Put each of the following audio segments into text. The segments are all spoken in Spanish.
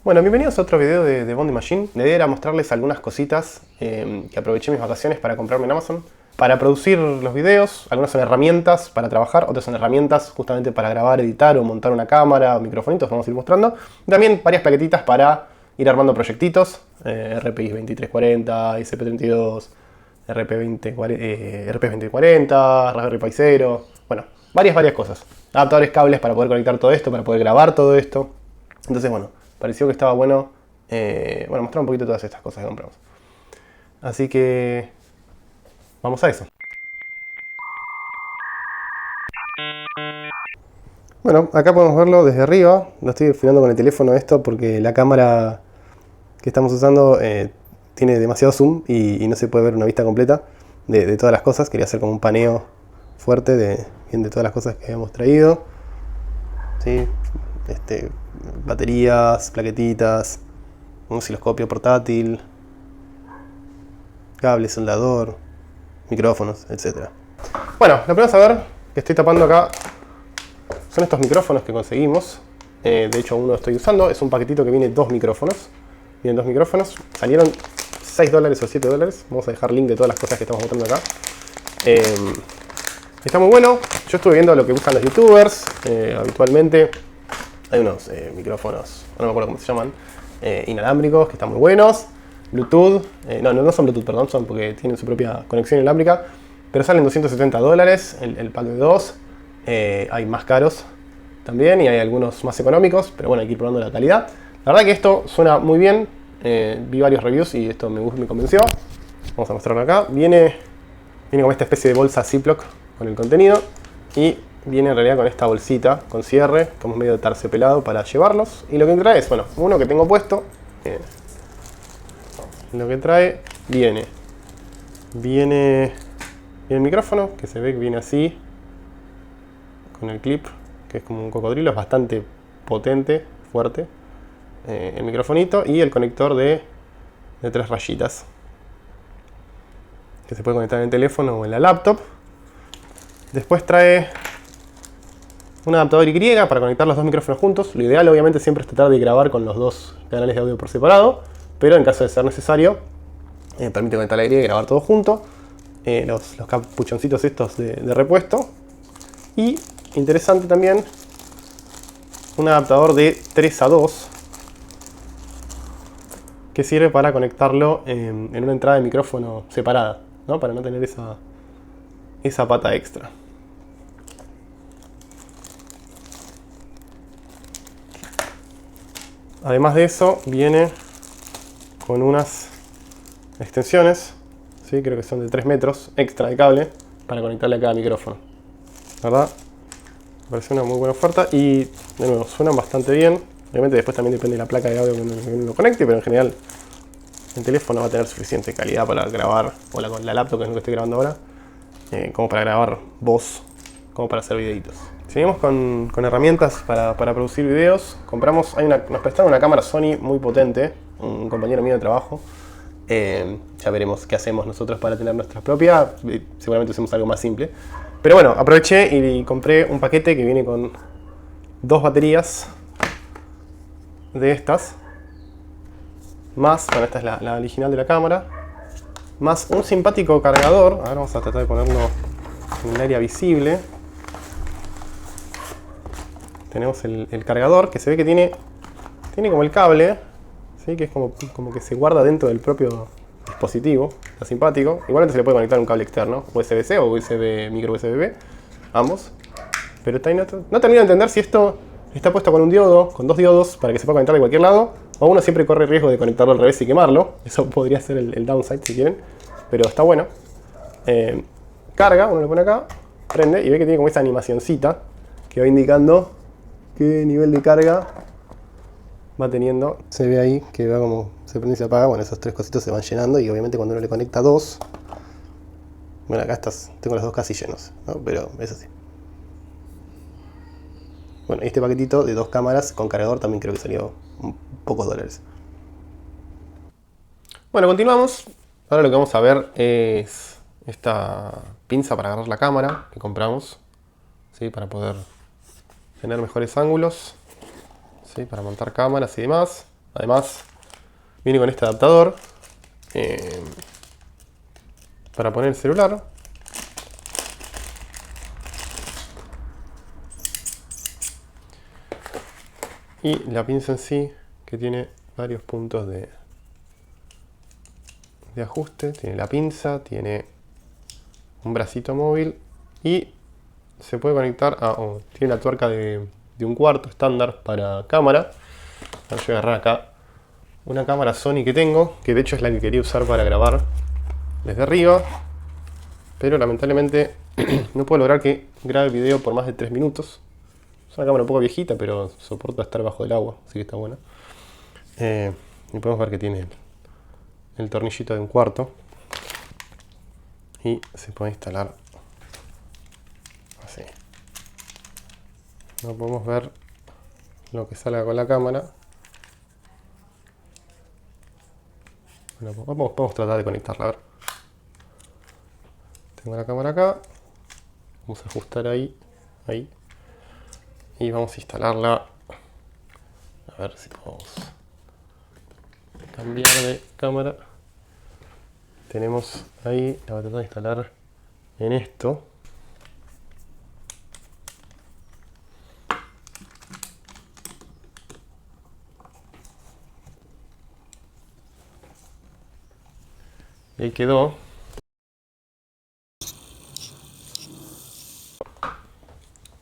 Bueno, bienvenidos a otro video de Bondi Machine. La idea era mostrarles algunas cositas que aproveché mis vacaciones para comprarme en Amazon. Para producir los videos, algunas son herramientas para trabajar, otras son herramientas justamente para grabar, editar o montar una cámara o microfonitos, vamos a ir mostrando. Y también varias plaquetitas para ir armando proyectitos, RPI 2340, SP32, RP2040, Raspberry Pi 0, bueno, varias cosas. Adaptadores, cables para poder conectar todo esto, para poder grabar todo esto. Entonces, bueno, pareció que estaba bueno, mostrar un poquito todas estas cosas que compramos. Así que vamos a eso. Bueno, acá podemos verlo desde arriba. Lo estoy filmando con el teléfono esto porque la cámara que estamos usando tiene demasiado zoom y no se puede ver una vista completa de todas las cosas. Quería hacer como un paneo fuerte de todas las cosas que habíamos traído. ¿Sí? Baterías, plaquetitas, un osciloscopio portátil, cable, soldador, micrófonos, etc. Bueno, lo primero a saber que estoy tapando acá son estos micrófonos que conseguimos. De hecho, uno estoy usando, es un paquetito que viene dos micrófonos. Vienen dos micrófonos, salieron $6 o $7. Vamos a dejar link de todas las cosas que estamos mostrando acá. Está muy bueno. Yo estuve viendo lo que usan los youtubers habitualmente. Hay unos micrófonos, no me acuerdo cómo se llaman, inalámbricos, que están muy buenos. Bluetooth, no son Bluetooth, perdón, son porque tienen su propia conexión inalámbrica. Pero salen $270 el pack de dos. Hay más caros también y hay algunos más económicos, pero bueno, hay que ir probando la calidad. La verdad que esto suena muy bien. Vi varios reviews y esto me convenció. Vamos a mostrarlo acá. Viene con esta especie de bolsa Ziploc con el contenido. Y viene en realidad con esta bolsita con cierre, como medio terciopelado para llevarlos. Y lo que trae es, bueno, uno que tengo puesto. Lo que trae viene el micrófono, que se ve que viene así, con el clip, que es como un cocodrilo, es bastante potente, fuerte. El microfonito y el conector de 3 rayitas, que se puede conectar en el teléfono o en la laptop. Después trae un adaptador Y para conectar los dos micrófonos juntos. Lo ideal obviamente siempre es tratar de grabar con los dos canales de audio por separado, pero en caso de ser necesario, permite conectar la Y y grabar todo junto. Los capuchoncitos estos de repuesto. Y interesante también, un adaptador de 3 a 2 que sirve para conectarlo en una entrada de micrófono separada, ¿no? Para no tener esa pata extra. Además de eso, viene con unas extensiones, ¿sí? Creo que son de 3 metros extra de cable para conectarle a cada micrófono. La verdad, me parece una muy buena oferta y de nuevo suenan bastante bien. Obviamente después también depende de la placa de audio que uno lo conecte, pero en general el teléfono va a tener suficiente calidad para grabar, o con la laptop, que es lo que estoy grabando ahora, como para grabar voz, como para hacer videitos. Seguimos con herramientas para producir videos. Nos prestaron una cámara Sony muy potente, un compañero mío de trabajo. Ya veremos qué hacemos nosotros para tener nuestra propia. Seguramente usemos algo más simple. Pero bueno, aproveché y compré un paquete que viene con 2 baterías de estas. Más, bueno, esta es la original de la cámara. Más un simpático cargador. A ver, vamos a tratar de ponerlo en un área visible. Tenemos el cargador, que se ve que tiene como el cable, ¿sí? Que es como que se guarda dentro del propio dispositivo. Está simpático. Igualmente se le puede conectar un cable externo, USB-C o micro USB, ambos. Pero no termino de entender si esto está puesto con un diodo, con 2 diodos, para que se pueda conectar de cualquier lado, o uno siempre corre el riesgo de conectarlo al revés y quemarlo. Eso podría ser el downside si quieren, pero está bueno. Carga, uno lo pone acá, prende y ve que tiene como esa animacioncita que va indicando qué nivel de carga va teniendo. Se ve ahí que va como se prende y se apaga. Bueno, esos 3 cositos se van llenando y obviamente cuando uno le conecta 2, bueno, acá tengo los 2 casi llenos, ¿no? Pero es así. Bueno, este paquetito de 2 cámaras con cargador también creo que salió pocos $. Bueno, continuamos. Ahora lo que vamos a ver es esta pinza para agarrar la cámara que compramos, ¿sí? Para poder tener mejores ángulos, ¿sí? Para montar cámaras y demás. Además, viene con este adaptador para poner el celular. Y la pinza en sí, que tiene varios puntos de ajuste. Tiene la pinza, tiene un bracito móvil y se puede conectar a... tiene la tuerca de 1/4 estándar para cámara. Ahora voy a agarrar acá una cámara Sony que tengo, que de hecho es la que quería usar para grabar desde arriba, pero lamentablemente no puedo lograr que grabe video por más de 3 minutos. Es una cámara un poco viejita, pero soporta estar bajo el agua, así que está buena. Y podemos ver que tiene el tornillito de 1/4 y se puede instalar así. No podemos ver lo que salga con la cámara. Bueno, podemos tratar de conectarla, a ver. Tengo la cámara acá. Vamos a ajustar ahí. Y vamos a instalarla. A ver si podemos cambiar de cámara. Tenemos ahí, la voy a tratar de instalar en esto. Y ahí quedó.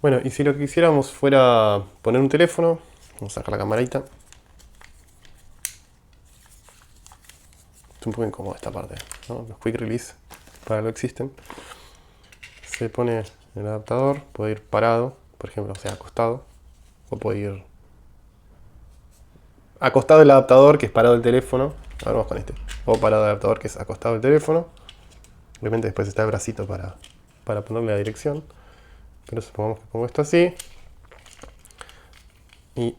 Bueno, y si lo que quisiéramos fuera poner un teléfono, vamos a sacar la camarita. Es un poco incómodo esta parte, ¿no? Los quick release para lo existen. Se pone el adaptador, puede ir parado, por ejemplo, o sea, acostado. O puede ir acostado el adaptador, que es parado el teléfono. Ahora vamos con este. O parado el adaptador, que es acostado el teléfono. Obviamente después está el bracito para ponerle la dirección. Pero supongamos que pongo esto así. Y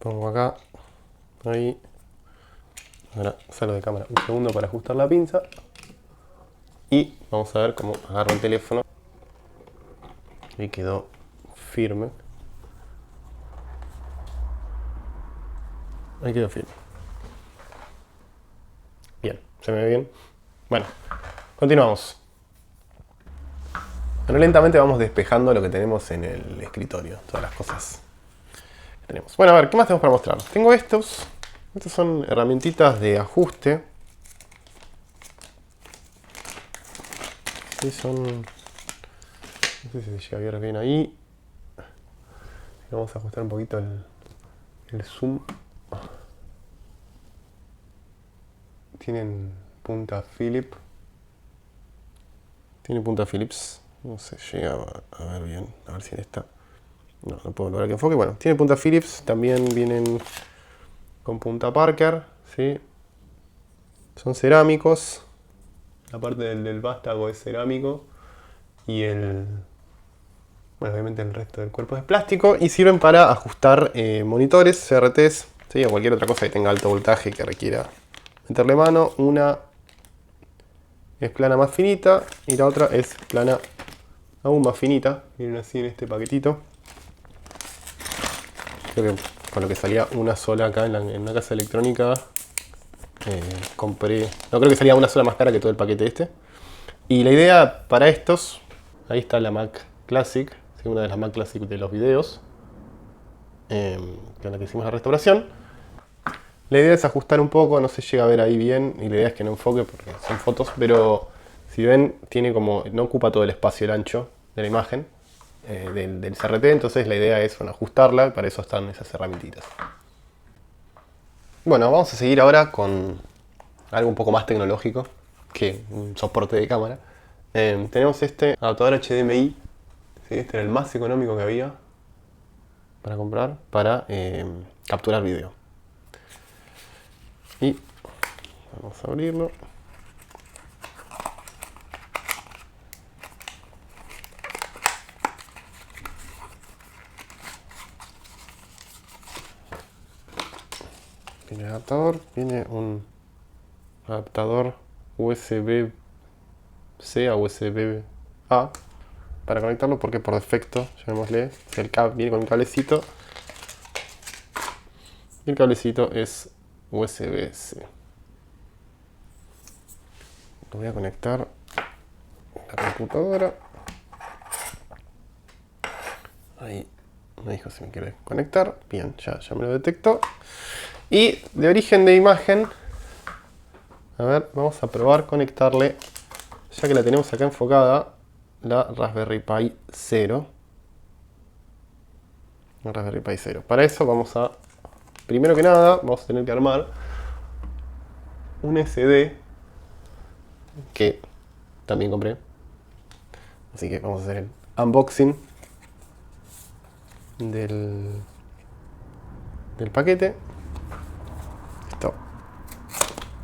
pongo acá. Ahí. Ahora salgo de cámara un segundo para ajustar la pinza. Y vamos a ver cómo agarro el teléfono. Y quedó firme. Ahí quedó firme. Bien, se me ve bien. Bueno, continuamos. Bueno, lentamente vamos despejando lo que tenemos en el escritorio. Todas las cosas que tenemos. Bueno, a ver, ¿qué más tenemos para mostrar? Tengo estos. Estas son herramientitas de ajuste. Sí, son... No sé si se llega a ver bien ahí. Vamos a ajustar un poquito el zoom. Tienen punta Phillips. Tiene punta Phillips. No se llega a ver bien. A ver si en esta... No puedo lograr que enfoque. Bueno, tiene punta Phillips. También vienen con punta Parker. ¿Sí? Son cerámicos. La parte del vástago es cerámico. Y bueno, obviamente el resto del cuerpo es plástico. Y sirven para ajustar monitores, CRTs, ¿sí? O cualquier otra cosa que tenga alto voltaje que requiera meterle mano. Una es plana más finita y la otra es plana aún más finita. Miren así en este paquetito. Creo que con lo que salía una sola acá en una casa electrónica compré... No, creo que salía una sola más cara que todo el paquete este. Y la idea para estos... Ahí está la Mac Classic, ¿sí? Una de las Mac Classic de los videos, con la que hicimos la restauración. La idea es ajustar un poco, no se llega a ver ahí bien, y la idea es que no enfoque porque son fotos, pero si ven, tiene como, no ocupa todo el espacio, el ancho de la imagen del CRT, entonces la idea es, bueno, ajustarla, y para eso están esas herramientitas. Bueno, vamos a seguir ahora con algo un poco más tecnológico que un soporte de cámara. Tenemos este adaptador HDMI, ¿sí? Este era el más económico que había para comprar para capturar video. Y vamos a abrirlo. Viene el adaptador, viene un adaptador USB-C a USB-A para conectarlo porque por defecto, llamémosle, viene con un cablecito Y el cablecito es USB-C. Lo voy a conectar a la computadora. Ahí me dijo si me quiere conectar. Bien, ya me lo detectó. Y de origen de imagen, a ver, vamos a probar conectarle, ya que la tenemos acá enfocada, la Raspberry Pi 0. La Raspberry Pi 0. Para eso vamos a, primero que nada, vamos a tener que armar un SD que también compré. Así que vamos a hacer el unboxing del paquete. Esto,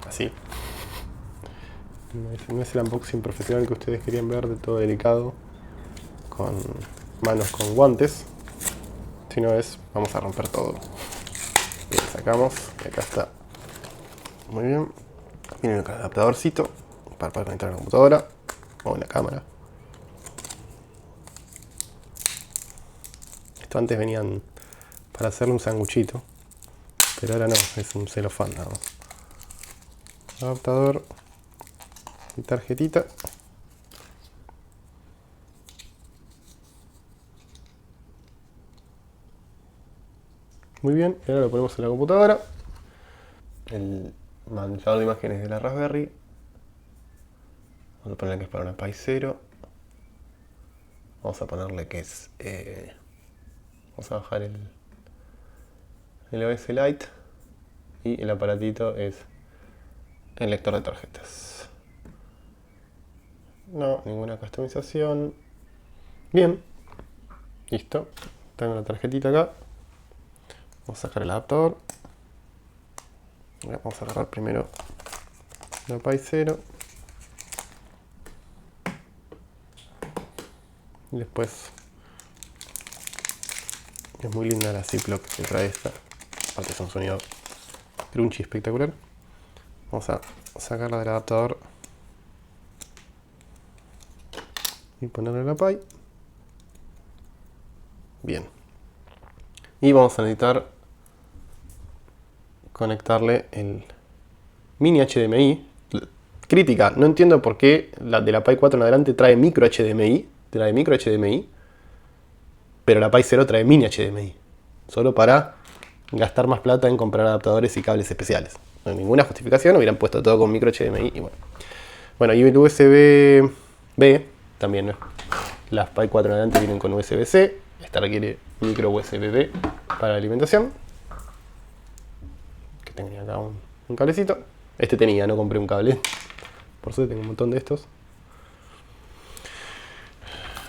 así. No es el unboxing profesional que ustedes querían ver, de todo delicado, con manos con guantes, sino es, vamos a romper todo. Bien, sacamos, y acá está. Muy bien. Viene el adaptadorcito para poder conectar a la computadora o en la cámara. Esto antes venían para hacerle un sanguchito, pero ahora no, es un celofán nada más. Adaptador y tarjetita. Muy bien, y ahora lo ponemos en la computadora. El manejador de imágenes de la Raspberry. Vamos a ponerle que es para una Pi 0. Vamos a ponerle que es... vamos a bajar el OS Lite. Y el aparatito es el lector de tarjetas. No, ninguna customización. Bien. Listo. Tengo la tarjetita acá. Vamos a sacar el adaptador. Vamos a agarrar primero la Pi 0. Y después, es muy linda la Ziploc que trae esta. Aparte es un sonido crunchy espectacular. Vamos a sacarla del adaptador y ponerle la Pi. Bien. Y vamos a necesitar conectarle el mini HDMI. Crítica, no entiendo por qué la de la Pi 4 en adelante trae micro HDMI. Trae micro HDMI. Pero la Pi 0 trae mini HDMI. Solo para gastar más plata en comprar adaptadores y cables especiales. No hay ninguna justificación, hubieran puesto todo con micro HDMI y bueno. Bueno, y el USB-B también, ¿no? Las Pi 4 en adelante vienen con USB-C. Esta requiere micro USB-B para la alimentación. Que tenía acá un cablecito. Este tenía, no compré un cable. Por suerte tengo un montón de estos.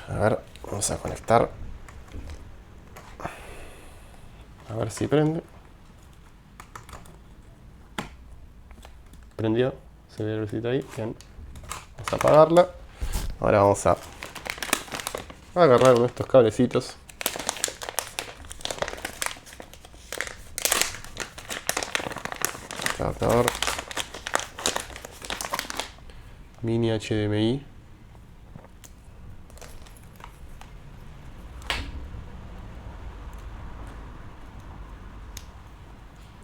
A ver, vamos a conectar. A ver si prende. Prendió, se ve la lucita ahí. Bien. Vamos a apagarla. Ahora vamos a agarrar uno de estos cablecitos. Adaptador mini HDMI.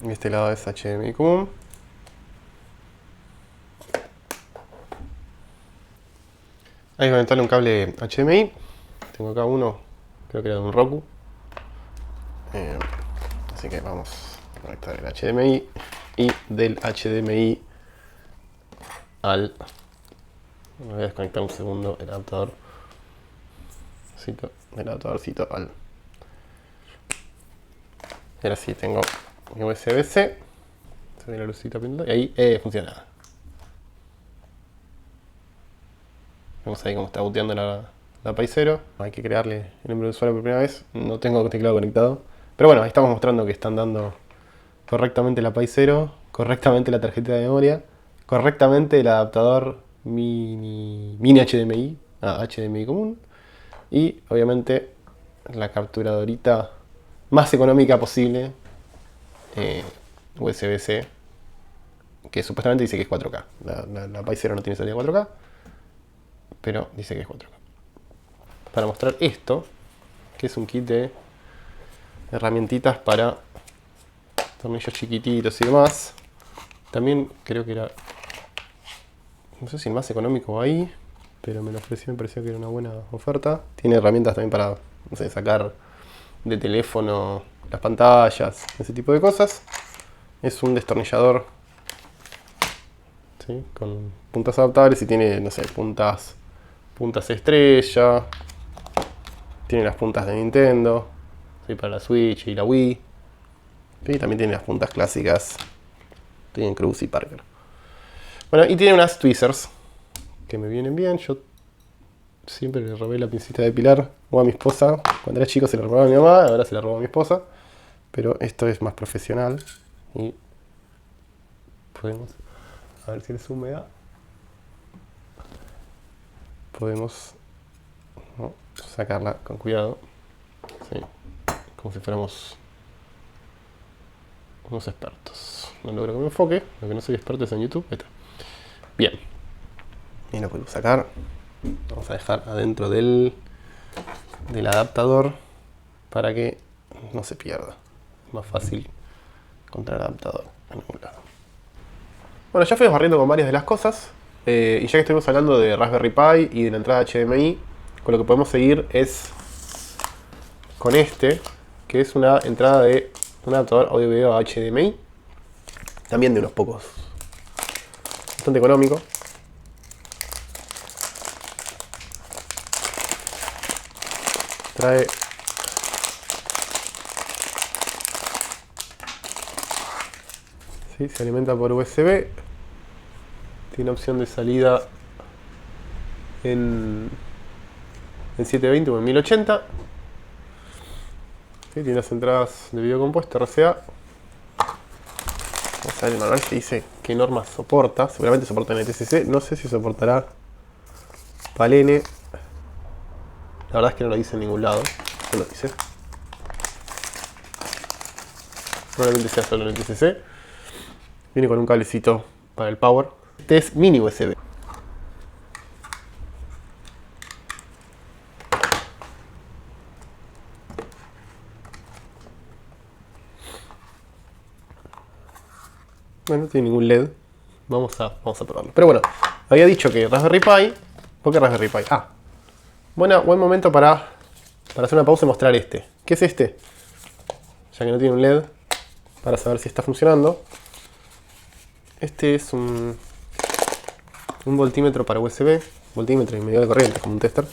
Y este lado es HDMI común. Hay que conectarle un cable HDMI. Tengo acá uno, creo que era de un Roku. Así que vamos a conectar el HDMI. Y del HDMI al... Me voy a desconectar un segundo el adaptador. El adaptadorcito al... Y ahora sí tengo mi USB-C. Se ve la lucita pintada. Y ahí funciona. Vemos ahí cómo está booteando la Pi 0. Hay que crearle el nombre de usuario por primera vez. No tengo teclado conectado. Pero bueno, ahí estamos mostrando que están dando correctamente la Pi 0, correctamente la tarjeta de memoria, correctamente el adaptador mini HDMI a HDMI común. Y obviamente la capturadorita más económica posible, USB-C, que supuestamente dice que es 4K. La Pi 0 no tiene salida 4K, pero dice que es 4K. Para mostrar esto, que es un kit de herramientitas para tornillos chiquititos y demás. También creo que era, no sé si el más económico ahí, pero me lo ofreció, me pareció que era una buena oferta. Tiene herramientas también para, no sé, sacar de teléfono las pantallas, ese tipo de cosas. Es un destornillador, ¿sí?, con puntas adaptables y tiene, no sé, puntas estrella. Tiene las puntas de Nintendo, ¿sí?, para la Switch y la Wii. Y también tiene las puntas clásicas. Tienen Cruz y Parker. Bueno, y tiene unas tweezers que me vienen bien. Yo siempre le robé la pincita de Pilar o a mi esposa. Cuando era chico se la robaba a mi mamá, ahora se la robó a mi esposa. Pero esto es más profesional. Y podemos, a ver si es húmeda. Podemos, ¿no?, sacarla con cuidado. Sí, como si fuéramos unos expertos. No logro que me enfoque, lo que no soy experto es en YouTube. Ahí está. Bien. Y lo puedo sacar. Vamos a dejar adentro del adaptador para que no se pierda. Es más fácil encontrar el adaptador en algún lado. Bueno, ya fuimos barriendo con varias de las cosas. Y ya que estuvimos hablando de Raspberry Pi y de la entrada HDMI, con lo que podemos seguir es con este, que es una entrada de un adaptador audio-video a HDMI. También de unos pocos. Bastante económico. Trae ¿sí? Se alimenta por USB. Tiene opción de salida en 720 o en 1080. ¿Sí? Tiene las entradas de video compuesto RCA. Vamos a ver el manual que dice qué normas soporta. Seguramente soporta NTSC. No sé si soportará PAL-N. La verdad es que no lo dice en ningún lado. No lo dice. Probablemente sea solo NTSC. Viene con un cablecito para el power. Este es mini USB. Bueno, no tiene ningún LED. Vamos a probarlo. Pero bueno, había dicho que Raspberry Pi. ¿Por qué Raspberry Pi? Buen momento para hacer una pausa y mostrar este. ¿Qué es este? Ya que no tiene un LED, para saber si está funcionando. Este es un voltímetro para USB. Voltímetro y medidor de corriente, como un tester.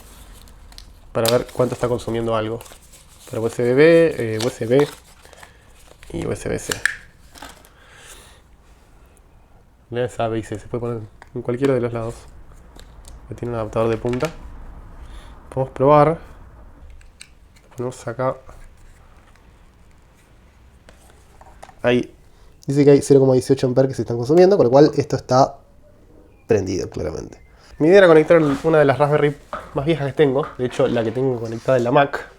Para ver cuánto está consumiendo algo. Para USB-B, USB y USB-C. LEDs A, B y C. Se puede poner en cualquiera de los lados. Tiene un adaptador de punta. Podemos probar. Ponemos acá. Ahí. Dice que hay 0,18 amperes que se están consumiendo, con lo cual esto está prendido claramente. Mi idea era conectar una de las Raspberry más viejas que tengo. De hecho, la que tengo conectada en la Mac.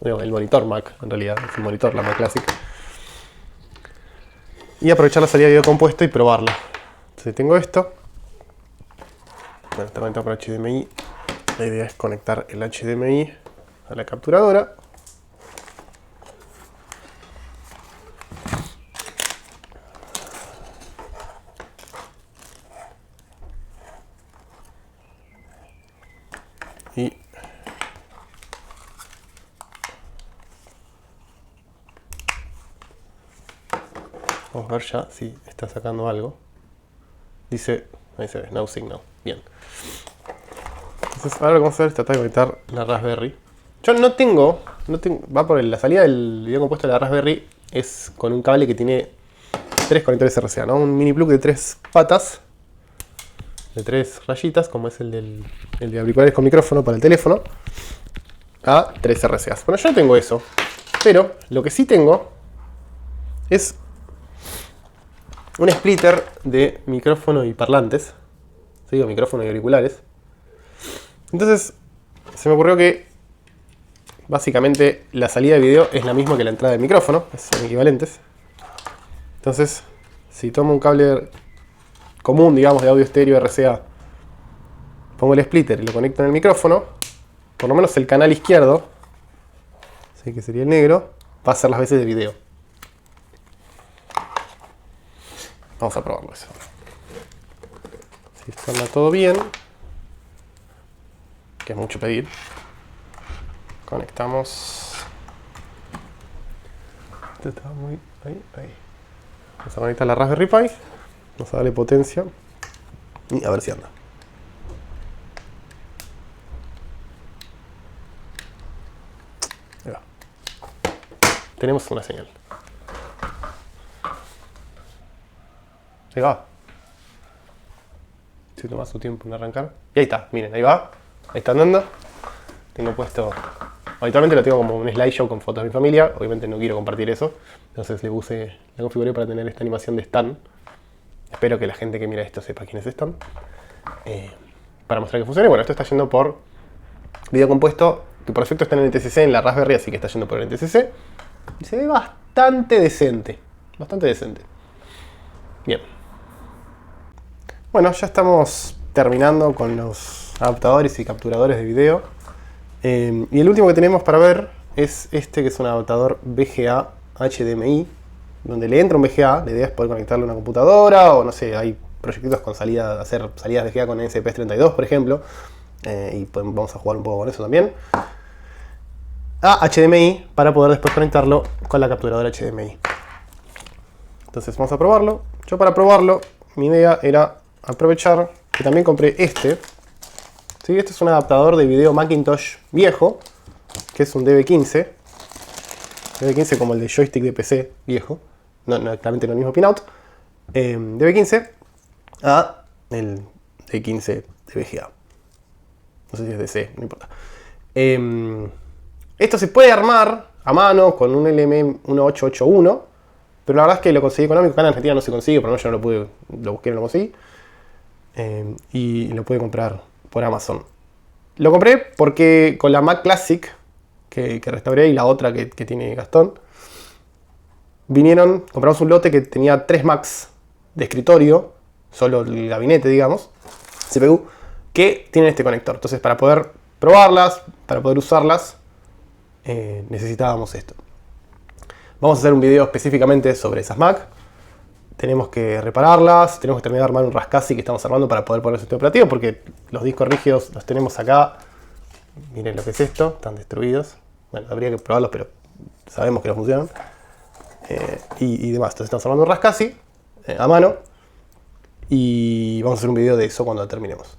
Bueno, el monitor Mac, en realidad. Es un monitor, la Mac Classic. Y aprovechar la salida de video compuesto y probarla. Entonces tengo esto. Bueno, está conectado por HDMI. La idea es conectar el HDMI a la capturadora. Y vamos a ver ya si está sacando algo. Dice, ahí se ve, no signal. Bien. Entonces ahora lo que vamos a hacer es tratar de conectar la Raspberry. Yo no tengo, va por la salida del video compuesto de la Raspberry es con un cable que tiene 3 conectores RCA, ¿no? Un mini plug de 3 patas, de 3 rayitas, como es el de auriculares con micrófono para el teléfono, a 3 RCAs. Bueno, yo no tengo eso, pero lo que sí tengo es un splitter de micrófono y parlantes. ¿Sí? O micrófono y auriculares. Entonces se me ocurrió que básicamente la salida de video es la misma que la entrada del micrófono, son equivalentes. Entonces, si tomo un cable común, digamos, de audio estéreo RCA, pongo el splitter y lo conecto en el micrófono, por lo menos el canal izquierdo, ¿sí?, que sería el negro, va a hacer las veces de video. Vamos a probarlo eso. Si anda todo bien, que es mucho pedir, conectamos. Este está muy... ahí. Vamos a conectar la Raspberry Pi. Vamos a darle potencia. Y a ver si anda. Ahí va. Tenemos una señal. Ahí va. Si toma su tiempo en arrancar. Y ahí está, miren, ahí va. Ahí está andando. Tengo puesto... Habitualmente lo tengo como un slideshow con fotos de mi familia. Obviamente no quiero compartir eso. Entonces la configuré para tener esta animación de Stan. Espero que la gente que mira esto sepa quién es Stan. Para mostrar que funcione. Bueno, esto está yendo por video compuesto. Que por defecto está en NTSC en la Raspberry, así que está yendo por NTSC. Y se ve bastante decente. Bastante decente. Bien. Bueno, ya estamos terminando con los adaptadores y capturadores de video. Y el último que tenemos para ver es este, que es un adaptador VGA HDMI, donde le entra un VGA. La idea es poder conectarlo a una computadora, o no sé, hay proyectitos con salida, hacer salidas VGA con NSPS32, por ejemplo. Y vamos a jugar un poco con eso también. A HDMI, para poder después conectarlo con la capturadora HDMI. Entonces vamos a probarlo. Yo, para probarlo, mi idea era aprovechar que también compré este. ¿Sí? Este es un adaptador de video Macintosh viejo, que es un DB15. DB15 como el de joystick de PC viejo. No exactamente el mismo pinout. DB15 a el D15 de VGA. No sé si es DC, no importa. Esto se puede armar a mano con un LM1881. Pero la verdad es que lo conseguí económico. Acá en Argentina no se consigue, por lo menos yo no lo pude, lo busqué y no lo conseguí. Y lo pude comprar por Amazon. Lo compré porque con la Mac Classic que restauré y la otra que tiene Gastón, compramos un lote que tenía 3 Macs de escritorio, solo el gabinete, digamos, CPU, que tienen este conector. Entonces, para poder probarlas, para poder usarlas, necesitábamos esto. Vamos a hacer un video específicamente sobre esas Mac. Tenemos que repararlas, tenemos que terminar de armar un Rascasi que estamos armando para poder poner el sistema operativo, porque los discos rígidos los tenemos acá. Miren lo que es esto, están destruidos. Bueno, habría que probarlos, pero sabemos que no funcionan. Y demás. Entonces estamos armando un Rascasi a mano. Y vamos a hacer un video de eso cuando terminemos.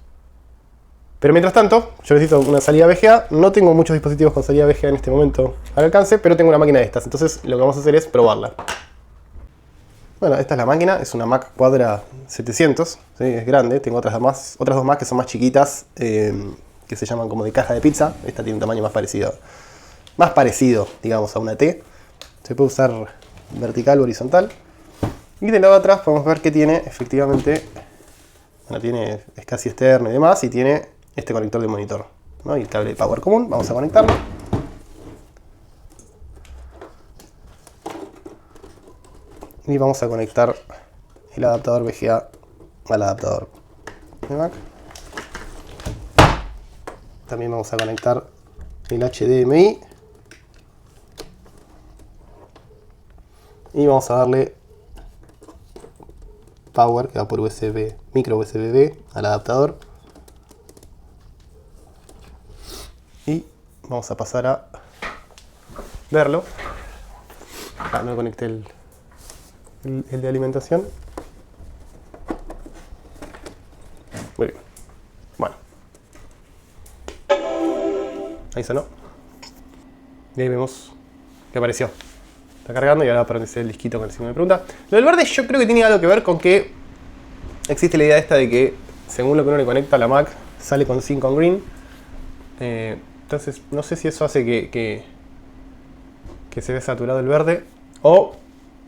Pero mientras tanto, yo necesito una salida VGA. No tengo muchos dispositivos con salida VGA en este momento al alcance, pero tengo una máquina de estas. Entonces lo que vamos a hacer es probarla. Bueno, esta es la máquina, es una Mac Quadra 700, ¿sí? Es grande. Tengo otras dos más que son más chiquitas, que se llaman como de caja de pizza. Esta tiene un tamaño más parecido, digamos, a una T. Se puede usar vertical o horizontal. Y del lado de atrás podemos ver que tiene, efectivamente, bueno, es casi externo y demás, y tiene este conector de monitor, ¿no? Y el cable de power común. Vamos a conectarlo. Y vamos a conectar el adaptador VGA al adaptador de Mac. También vamos a conectar el HDMI. Y vamos a darle power, que va por USB, micro USB-B al adaptador. Y vamos a pasar a verlo. No conecté el de alimentación. Muy bien. Bueno. Ahí sonó. Y ahí vemos que apareció. Está cargando y ahora aparece el disquito con el signo de pregunta. Lo del verde yo creo que tiene algo que ver con que existe la idea esta de que según lo que uno le conecta a la Mac sale con sync on green. Entonces no sé si eso hace que se ve saturado el verde, o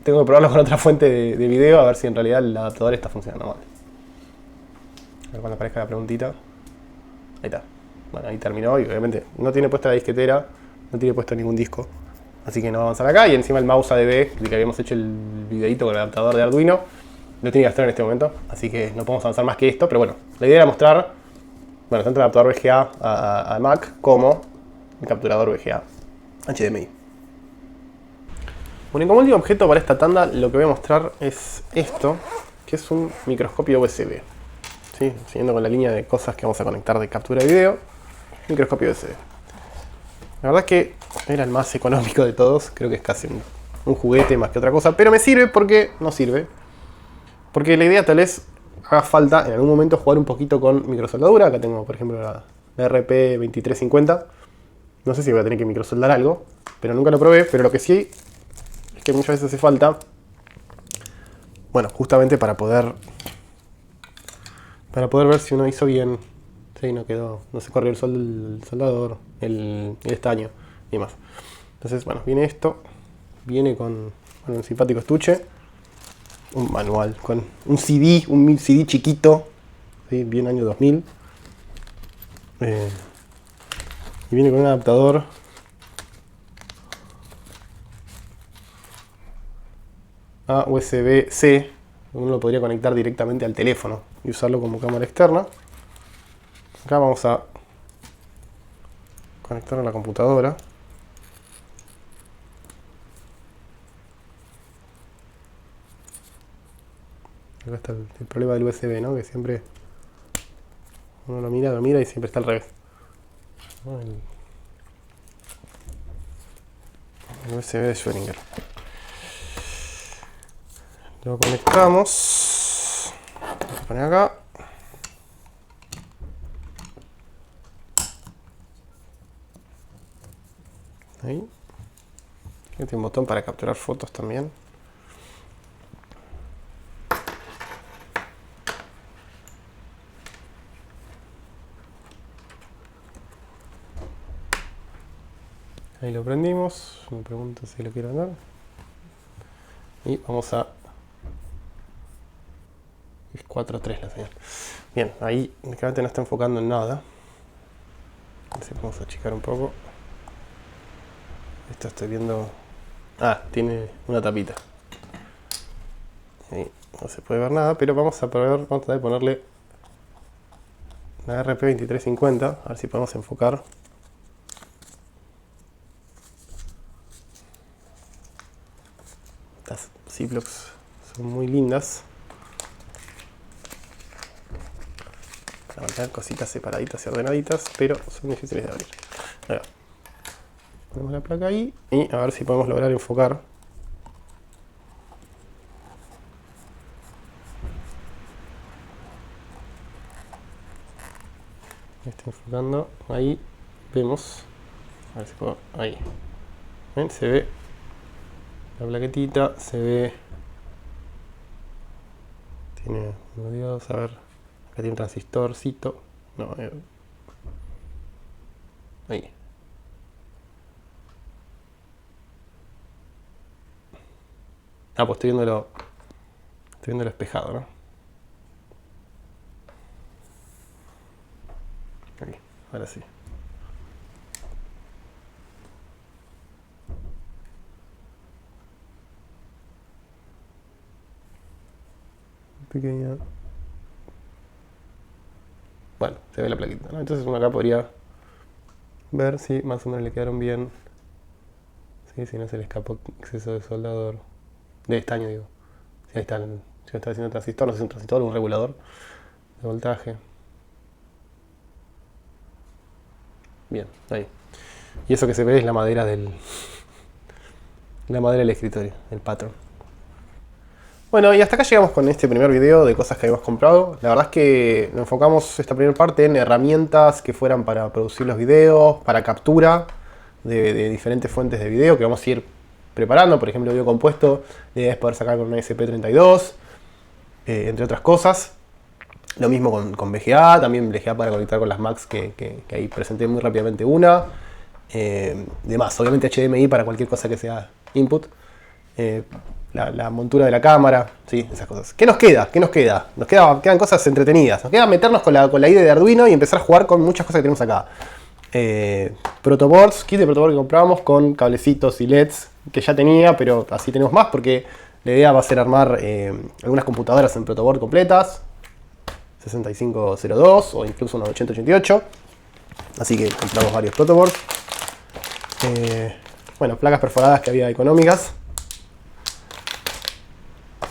tengo que probarlo con otra fuente de video a ver si en realidad el adaptador está funcionando mal. A ver cuando aparezca la preguntita. Ahí está. Bueno, ahí terminó y obviamente no tiene puesta la disquetera, no tiene puesto ningún disco. Así que no va a avanzar acá. Y encima el mouse ADB, de que habíamos hecho el videito con el adaptador de Arduino, lo tiene que gastar en este momento. Así que no podemos avanzar más que esto. Pero bueno, la idea era mostrar, bueno, tanto el adaptador VGA a Mac como el capturador VGA HDMI. Bueno, y como último objeto para esta tanda, lo que voy a mostrar es esto, que es un microscopio USB. ¿Sí? Siguiendo con la línea de cosas que vamos a conectar de captura de video, microscopio USB. La verdad es que era el más económico de todos, creo que es casi un juguete más que otra cosa, pero me sirve porque no sirve. Porque la idea tal vez haga falta en algún momento jugar un poquito con microsoldadura. Acá tengo por ejemplo la RP2350. No sé si voy a tener que microsoldar algo, pero nunca lo probé. Pero lo que sí es que muchas veces hace falta, bueno, justamente para poder ver si uno hizo bien. Sí, no quedó, no se corrió el soldador, el estaño y demás. Entonces, bueno, viene esto. Viene con un simpático estuche. Un manual con un CD, un CD chiquito, ¿sí? Bien año 2000. Y viene con un adaptador a USB-C. Uno lo podría conectar directamente al teléfono y usarlo como cámara externa. Acá vamos a conectarlo a la computadora. Acá está el problema del USB, ¿no? Que siempre uno lo mira y siempre está al revés. El USB de Schrödinger. Lo conectamos. Vamos a poner acá. Ahí. Aquí tiene un botón para capturar fotos también. Ahí lo prendimos. Me pregunto si lo quiero andar. Y vamos a... Es 4.3 la señal. Bien, ahí claramente no está enfocando en nada. Así que vamos a achicar un poco. Esto estoy viendo... Ah, tiene una tapita. Ahí no se puede ver nada, pero vamos a probar, vamos a tratar de ponerle la RP2350, a ver si podemos enfocar. Estas Ziplocs son muy lindas. Para mantener cositas separaditas y ordenaditas, pero son difíciles de abrir. Ahí va. Ponemos la placa ahí y a ver si podemos lograr enfocar. Está enfocando. Ahí vemos. A ver si puedo. Ahí. ¿Ven? Se ve la plaquetita. Se ve. Tiene unos diodos. A ver. Acá tiene un transistorcito. No, ahí. Ah, pues estoy viéndolo espejado, ¿no? Aquí, ahora sí. Pequeña. Bueno, se ve la plaquita, ¿no? Entonces uno acá podría ver si más o menos le quedaron bien. Sí, si no se le escapó exceso de soldador. De estaño, digo. Si ahí está, si está haciendo transistor, no sé si es un transistor o un regulador de voltaje. Bien, ahí. Y eso que se ve es la madera del escritorio, el patrón. Bueno, y hasta acá llegamos con este primer video de cosas que habíamos comprado. La verdad es que nos enfocamos esta primera parte en herramientas que fueran para producir los videos, para captura de diferentes fuentes de video que vamos a ir preparando. Por ejemplo, el video compuesto es poder sacar con una SP32, entre otras cosas. Lo mismo con VGA, también VGA para conectar con las Macs que ahí presenté muy rápidamente una. Demás, obviamente HDMI para cualquier cosa que sea input. La montura de la cámara, sí, esas cosas. ¿Qué nos queda? Quedan cosas entretenidas. Nos queda meternos con la IDE de Arduino y empezar a jugar con muchas cosas que tenemos acá. Protoboards, kit de protoboard que compramos con cablecitos y LEDs que ya tenía, pero así tenemos más porque la idea va a ser armar algunas computadoras en protoboard completas, 6502 o incluso una 8088. Así que compramos varios protoboards. Bueno, placas perforadas que había económicas.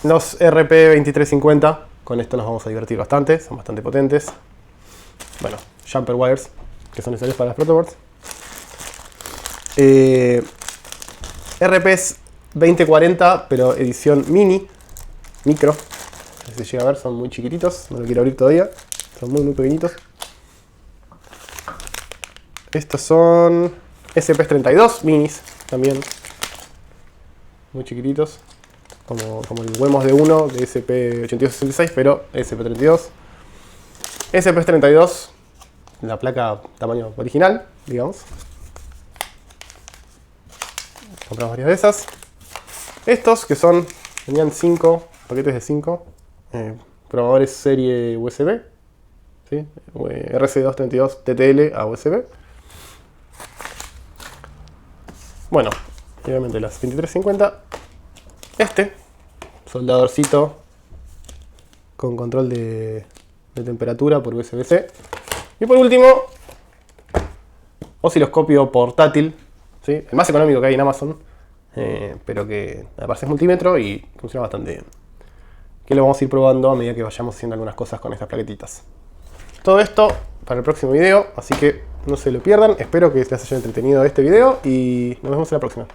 Los RP2350, con esto nos vamos a divertir bastante, son bastante potentes. Bueno, jumper wires, que son necesarios para las protoboards. RPs 2040, pero edición micro. No sé si se llega a ver, son muy chiquititos, no lo quiero abrir todavía. Son muy pequeñitos. Estos son SP32 minis también. Muy chiquititos. Como el Wemos de 1 de SP8266, pero SP32. SP32, la placa tamaño original, digamos. Compramos varias de esas. Estos que tenían 5 paquetes de 5 programadores serie USB, ¿sí? RC232 TTL a USB. Bueno, obviamente las 2350. Soldadorcito con control de temperatura por USB-C. Y por último, osciloscopio portátil, ¿sí? El más económico que hay en Amazon, pero que aparte es multímetro y funciona bastante bien. Que lo vamos a ir probando a medida que vayamos haciendo algunas cosas con estas plaquetitas. Todo esto para el próximo video, así que no se lo pierdan. Espero que les haya entretenido este video y nos vemos en la próxima.